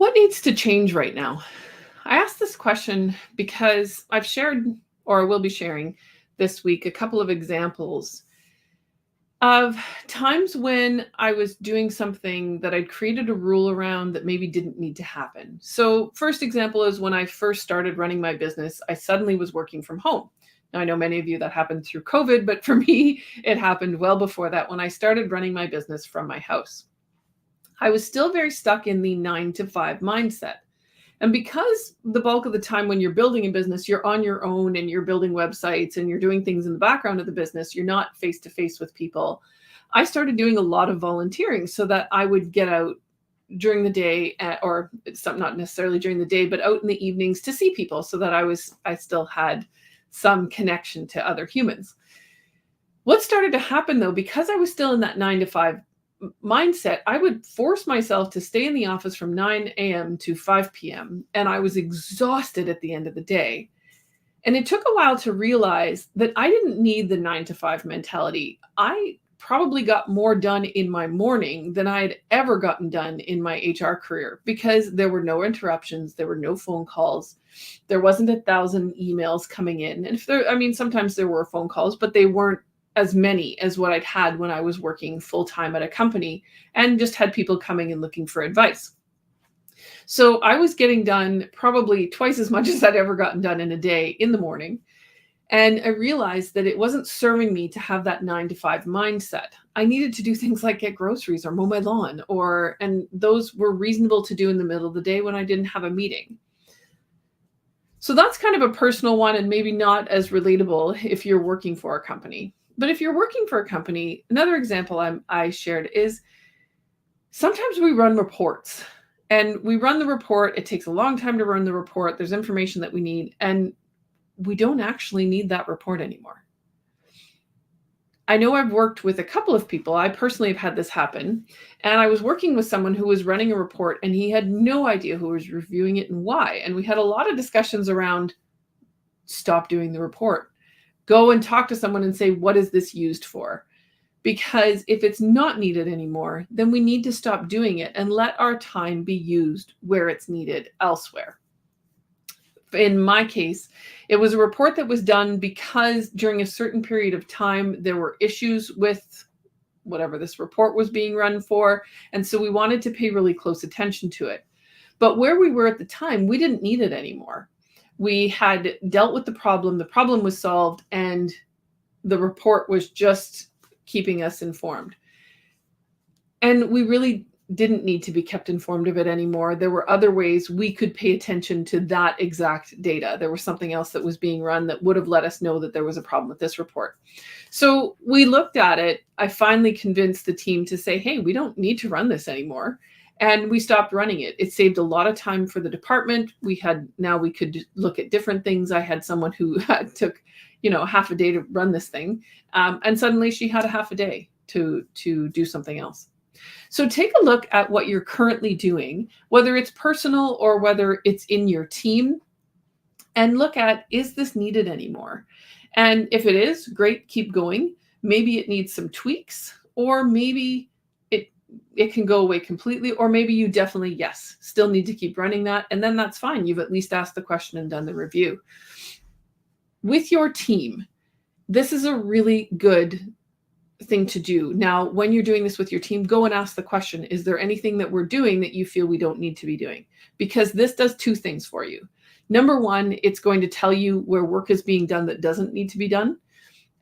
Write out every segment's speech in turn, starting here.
What needs to change right now? I asked this question because I've shared or will be sharing this week a couple of examples of times when I was doing something that I'd created a rule around that maybe didn't need to happen. So, first example is when I first started running my business, I suddenly was working from home. Now, I know many of you that happened through COVID, but for me, it happened well before that when I started running my business from my house. I was still very stuck in the 9 to 5 mindset. And because the bulk of the time when you're building a business, you're on your own and you're building websites and you're doing things in the background of the business, you're not face to face with people. I started doing a lot of volunteering so that I would get out during the day, or some, not necessarily during the day, but out in the evenings to see people so that I still had some connection to other humans. What started to happen though, because I was still in that 9 to 5 mindset, I would force myself to stay in the office from 9 a.m. to 5 p.m. And I was exhausted at the end of the day. And it took a while to realize that I didn't need the 9 to 5 mentality. I probably got more done in my morning than I had ever gotten done in my HR career because there were no interruptions, there were no phone calls, there wasn't 1,000 emails coming in. And if there, I mean, sometimes there were phone calls, but they weren't as many as what I'd had when I was working full time at a company and just had people coming and looking for advice. So I was getting done probably twice as much as I'd ever gotten done in a day in the morning. And I realized that it wasn't serving me to have that 9 to 5 mindset. I needed to do things like get groceries or mow my lawn, and those were reasonable to do in the middle of the day when I didn't have a meeting. So that's kind of a personal one and maybe not as relatable if you're working for a company. But if you're working for a company, another example I shared is sometimes we run reports and we run the report. It takes a long time to run the report. There's information that we need, and we don't actually need that report anymore. I know I've worked with a couple of people. I personally have had this happen. And I was working with someone who was running a report and he had no idea who was reviewing it and why. And we had a lot of discussions around stop doing the report. Go and talk to someone and say, what is this used for? Because if it's not needed anymore, then we need to stop doing it and let our time be used where it's needed elsewhere. In my case, it was a report that was done because during a certain period of time, there were issues with whatever this report was being run for. And so we wanted to pay really close attention to it. But where we were at the time, we didn't need it anymore. We had dealt with the problem was solved, and the report was just keeping us informed. And we really didn't need to be kept informed of it anymore. There were other ways we could pay attention to that exact data. There was something else that was being run that would have let us know that there was a problem with this report. So we looked at it. I finally convinced the team to say, hey, we don't need to run this anymore. And we stopped running it. It saved a lot of time for the department. Now we could look at different things. I had someone who took, half a day to run this thing. And suddenly she had a half a day to do something else. So take a look at what you're currently doing, whether it's personal or whether it's in your team, and look at, is this needed anymore? And if it is, great, keep going. Maybe it needs some tweaks, or maybe it can go away completely, or maybe you definitely, yes, still need to keep running that. And then that's fine. You've at least asked the question and done the review. With your team, this is a really good thing to do. Now, when you're doing this with your team, go and ask the question, is there anything that we're doing that you feel we don't need to be doing? Because this does two things for you. Number one, it's going to tell you where work is being done that doesn't need to be done.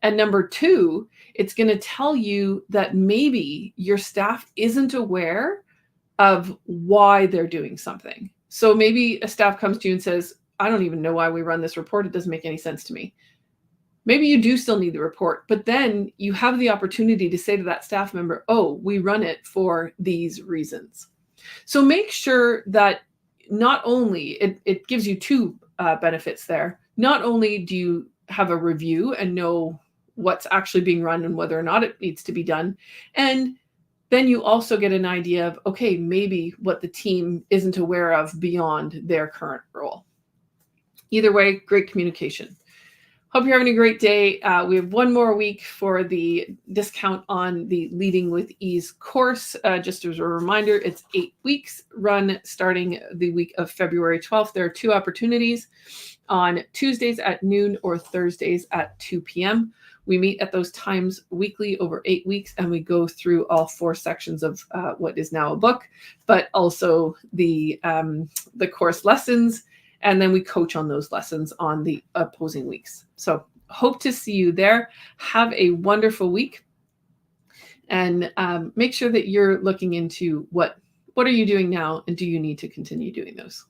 And number two, it's going to tell you that maybe your staff isn't aware of why they're doing something. So maybe a staff comes to you and says, I don't even know why we run this report. It doesn't make any sense to me. Maybe you do still need the report, but then you have the opportunity to say to that staff member, oh, we run it for these reasons. So make sure that not only it gives you two benefits there. Not only do you have a review and know what's actually being run and whether or not it needs to be done, and then you also get an idea of, okay, maybe what the team isn't aware of beyond their current role. Either way, great communication. Hope you're having a great day. We have one more week for the discount on the Leading with Ease course. Just as a reminder, it's 8 weeks run starting the week of February 12th. There are 2 opportunities on Tuesdays at noon or Thursdays at 2 p.m. We meet at those times weekly over 8 weeks, and we go through all 4 sections of what is now a book, but also the course lessons, and then we coach on those lessons on the opposing weeks. So hope to see you there. Have a wonderful week, and make sure that you're looking into what are you doing now, and do you need to continue doing those?